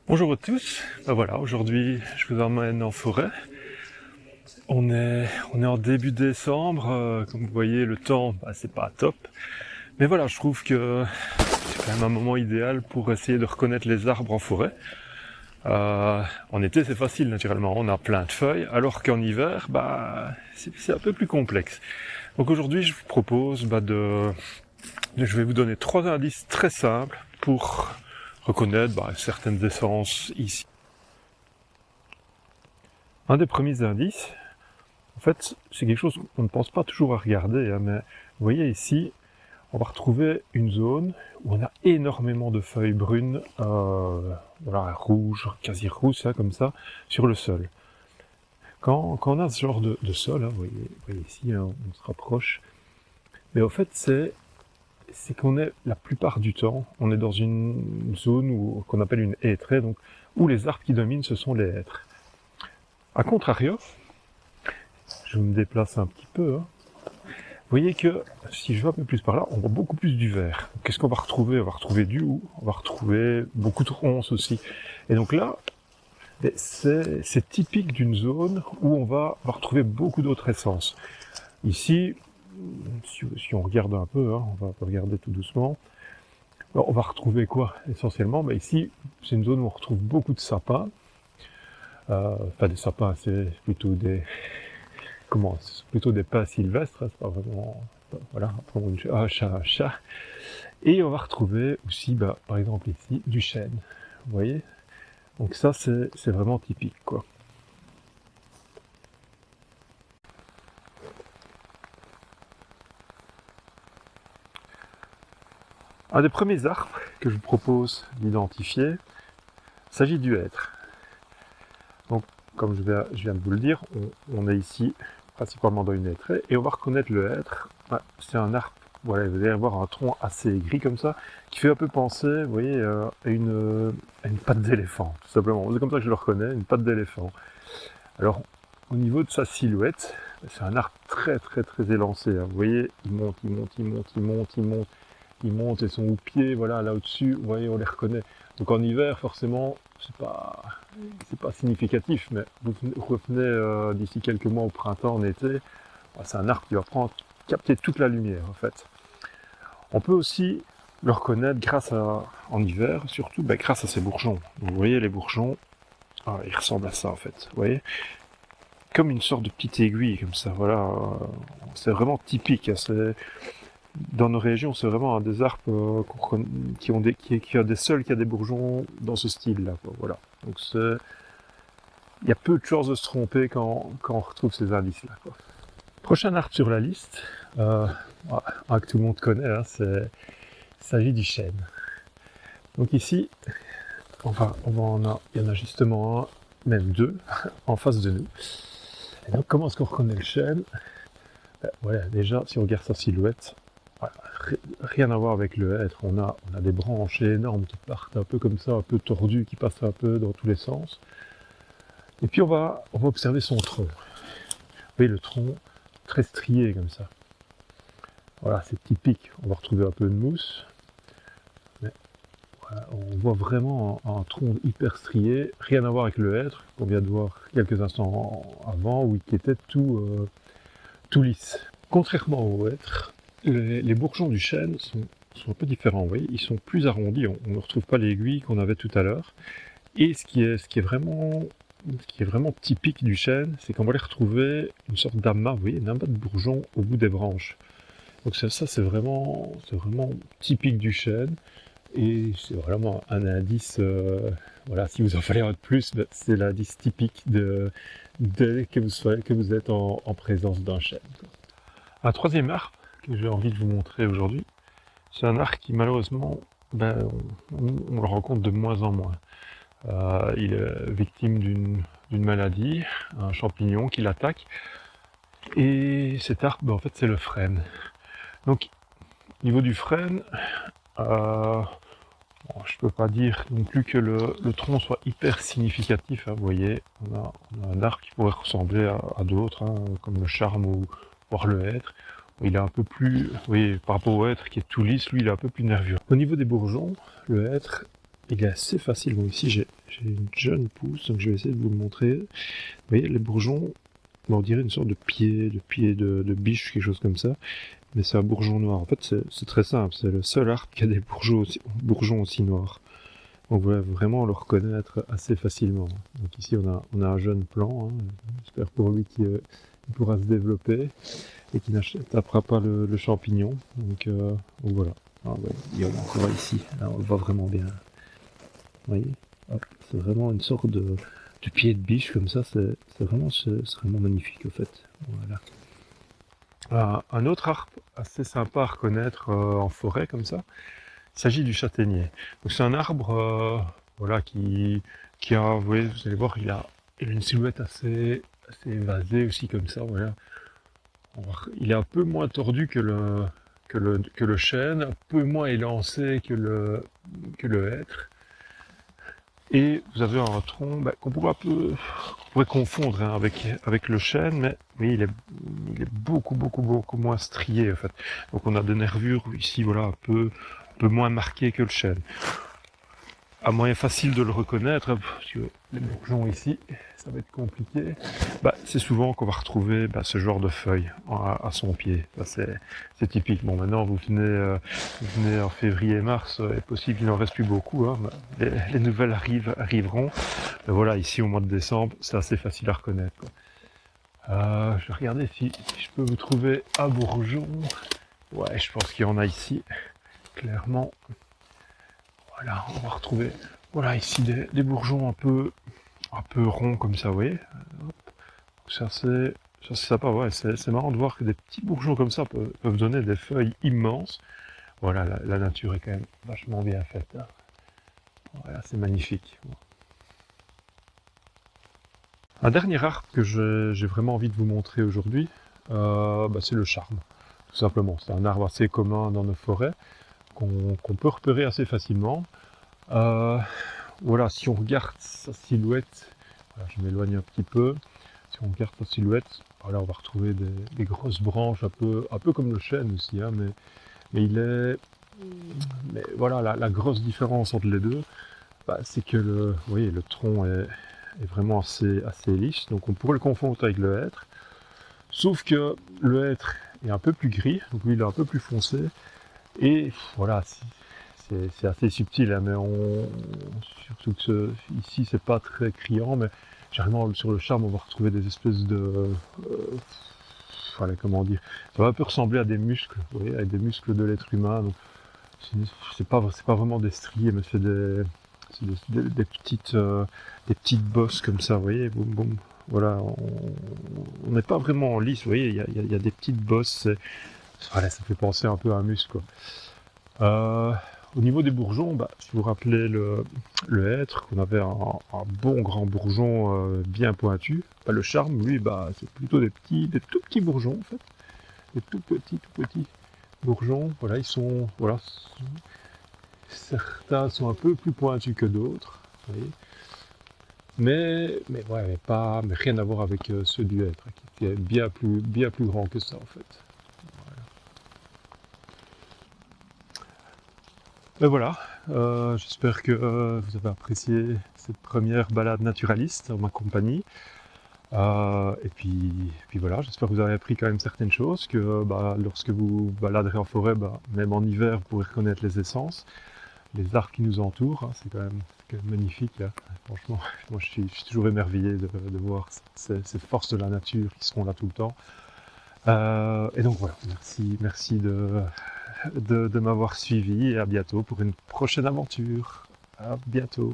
Bonjour à tous, voilà, aujourd'hui je vous emmène en forêt. On est en début décembre, comme vous voyez le temps c'est pas top. Mais voilà, je trouve que c'est quand même un moment idéal pour essayer de reconnaître les arbres en forêt. En été c'est facile naturellement, on a plein de feuilles, alors qu'en hiver c'est un peu plus complexe. Donc aujourd'hui je vous propose je vais vous donner 3 indices très simples pour reconnaître certaines essences ici. Un des premiers indices, en fait, c'est quelque chose qu'on ne pense pas toujours à regarder, mais vous voyez ici, on va retrouver une zone où on a énormément de feuilles brunes, rouges, quasi rouges, comme ça, sur le sol. Quand on a ce genre de sol, vous voyez ici, on se rapproche, mais en fait, c'est qu'on est, la plupart du temps, on est dans une zone qu'on appelle une hêtraie, donc où les arbres qui dominent, ce sont les hêtres. A contrario, je me déplace un petit peu, vous voyez que, si je vais un peu plus par là, on voit beaucoup plus du vert. Qu'est-ce qu'on va retrouver? On va retrouver du houx, on va retrouver beaucoup de ronces aussi. Et donc là, c'est typique d'une zone où on va retrouver beaucoup d'autres essences. Ici, si on regarde un peu, on va regarder tout doucement, on va retrouver quoi essentiellement? Ici, c'est une zone où on retrouve beaucoup de sapins. Des sapins, c'est plutôt des... c'est plutôt des pins sylvestres, c'est pas vraiment... Voilà, un chat. Et on va retrouver aussi, par exemple ici, du chêne. Vous voyez? Donc ça, c'est vraiment typique, quoi. Un des premiers arbres que je vous propose d'identifier s'agit du hêtre. Donc, comme je viens de vous le dire, on est ici principalement dans une hêtraie, et on va reconnaître le hêtre. C'est un arbre, voilà, vous allez avoir un tronc assez gris comme ça, qui fait un peu penser, vous voyez, à une patte d'éléphant, tout simplement. C'est comme ça que je le reconnais, une patte d'éléphant. Alors, au niveau de sa silhouette, c'est un arbre très très très élancé. Vous voyez, il monte, et son houppier, voilà, là au-dessus, vous voyez, on les reconnaît. Donc en hiver, forcément, c'est pas significatif, mais vous revenez d'ici quelques mois au printemps, en été, c'est un arbre qui va capter toute la lumière, en fait. On peut aussi le reconnaître en hiver, surtout grâce à ses bourgeons. Vous voyez, les bourgeons, ils ressemblent à ça, en fait, vous voyez, comme une sorte de petite aiguille, comme ça, voilà. C'est vraiment typique, dans nos régions, c'est vraiment un des arbres qui a des sols, qui a des bourgeons dans ce style-là, voilà. Donc il y a peu de chances de se tromper quand on retrouve ces indices-là, quoi. Prochain arbre sur la liste, un que tout le monde connaît, il s'agit du chêne. Donc ici, il y en a justement un, même deux, en face de nous. Et donc comment est-ce qu'on reconnaît le chêne? Voilà, déjà, si on regarde sa silhouette, rien à voir avec le hêtre, on a des branches énormes qui partent un peu comme ça, un peu tordues, qui passent un peu dans tous les sens. Et puis on va observer son tronc. Vous voyez le tronc très strié comme ça. Voilà, c'est typique. On va retrouver un peu de mousse. Mais voilà, on voit vraiment un tronc hyper strié, rien à voir avec le hêtre qu'on vient de voir quelques instants avant, où il était tout lisse. Contrairement au hêtre, les bourgeons du chêne sont un peu différents, vous voyez, ils sont plus arrondis, on ne retrouve pas l'aiguille qu'on avait tout à l'heure. Et ce qui est vraiment typique du chêne, c'est qu'on va les retrouver une sorte d'amas, vous voyez, un amas de bourgeons au bout des branches. Donc ça c'est vraiment typique du chêne, et c'est vraiment un indice, voilà, si vous en fallait un de plus, c'est l'indice typique que vous êtes en présence d'un chêne, quoi. Un troisième arbre que j'ai envie de vous montrer aujourd'hui, c'est un arbre qui malheureusement, on le rencontre de moins en moins. Il est victime d'une maladie, un champignon qui l'attaque, et cet arbre, en fait, c'est le frêne. Donc, au niveau du frêne, je peux pas dire non plus que le tronc soit hyper significatif, vous voyez, on a un arbre qui pourrait ressembler à d'autres, comme le charme ou voire le hêtre. Il est un peu plus, vous voyez, par rapport au hêtre qui est tout lisse, lui il est un peu plus nerveux. Au niveau des bourgeons, le hêtre, il est assez facile. Bon, ici j'ai une jeune pousse, donc je vais essayer de vous le montrer. Vous voyez, les bourgeons, on dirait une sorte de pied de biche, quelque chose comme ça. Mais c'est un bourgeon noir. En fait, c'est très simple. C'est le seul arbre qui a des bourgeons aussi noirs. On va vraiment le reconnaître assez facilement. Donc ici, on a un jeune plant. Hein. J'espère pour lui qu'il pourra se développer et qu'il n'attrapera pas le champignon. Donc voilà. Ah, ouais, il y en a encore ici. Là, on le voit vraiment bien. Vous voyez, c'est vraiment une sorte de pied de biche comme ça. C'est vraiment magnifique, en fait. Voilà. Un autre arbre assez sympa à reconnaître en forêt comme ça, il s'agit du châtaignier. Donc c'est un arbre voilà, qui a, vous allez voir, il a une silhouette assez évasée aussi comme ça. Voilà. Il est un peu moins tordu que le chêne, un peu moins élancé que le hêtre. Et vous avez un tronc qu'on pourrait confondre hein, avec le chêne, mais oui, il est beaucoup moins strié en fait. Donc on a des nervures ici, voilà, un peu moins marquées que le chêne. Un moyen facile de le reconnaître, parce que les bourgeons ici, ça va être compliqué. C'est souvent qu'on va retrouver ce genre de feuilles à son pied. C'est typique. Bon, maintenant vous venez en février-mars, il est possible qu'il n'en reste plus beaucoup. Hein. Les nouvelles arriveront. Mais voilà, ici au mois de décembre, c'est assez facile à reconnaître. Quoi. Je vais regarder si je peux vous trouver un bourgeon. Ouais, je pense qu'il y en a ici, clairement. Voilà, on va retrouver, voilà, ici des bourgeons un peu ronds comme ça, vous voyez. C'est assez sympa, ouais, c'est marrant de voir que des petits bourgeons comme ça peuvent donner des feuilles immenses. Voilà, la nature est quand même vachement bien faite. Hein. Voilà, c'est magnifique. Un dernier arbre que j'ai vraiment envie de vous montrer aujourd'hui, c'est le charme, tout simplement. C'est un arbre assez commun dans nos forêts, qu'on peut repérer assez facilement. Voilà, si on regarde sa silhouette, voilà, je m'éloigne un petit peu, si on regarde sa silhouette, voilà, on va retrouver des grosses branches, un peu comme le chêne aussi, hein, mais voilà, la grosse différence entre les deux, c'est que vous voyez, le tronc est vraiment assez lisse, donc on pourrait le confondre avec le hêtre, sauf que le hêtre est un peu plus gris, donc lui il est un peu plus foncé, et voilà, c'est assez subtil, hein, mais surtout que ici c'est pas très criant, mais généralement sur le charme on va retrouver des espèces de, voilà, comment dire, ça va un peu ressembler à des muscles, vous voyez, avec des muscles de l'être humain. Donc c'est pas vraiment des striés, mais c'est des petites bosses comme ça, vous voyez, boum boum. Voilà, on n'est pas vraiment en lice, vous voyez, il y a des petites bosses, voilà, ça fait penser un peu à un muscle, quoi. Au niveau des bourgeons, si vous vous rappelez le hêtre, qu'on avait un bon grand bourgeon bien pointu, le charme, lui, c'est plutôt des tout petits bourgeons en fait, des tout petits bourgeons. Voilà, ils sont, voilà, certains sont un peu plus pointus que d'autres, vous voyez. Mais rien à voir avec ceux du hêtre, qui est bien plus grand que ça en fait. Ben voilà, j'espère que vous avez apprécié cette première balade naturaliste en ma compagnie. Et puis voilà, j'espère que vous avez appris quand même certaines choses, que lorsque vous baladerez en forêt, même en hiver, vous pourrez reconnaître les essences, les arbres qui nous entourent, hein, c'est quand même magnifique. Hein. Franchement, moi je suis toujours émerveillé de voir ces forces de la nature qui seront là tout le temps. Et donc voilà, merci de m'avoir suivi et à bientôt pour une prochaine aventure. À bientôt.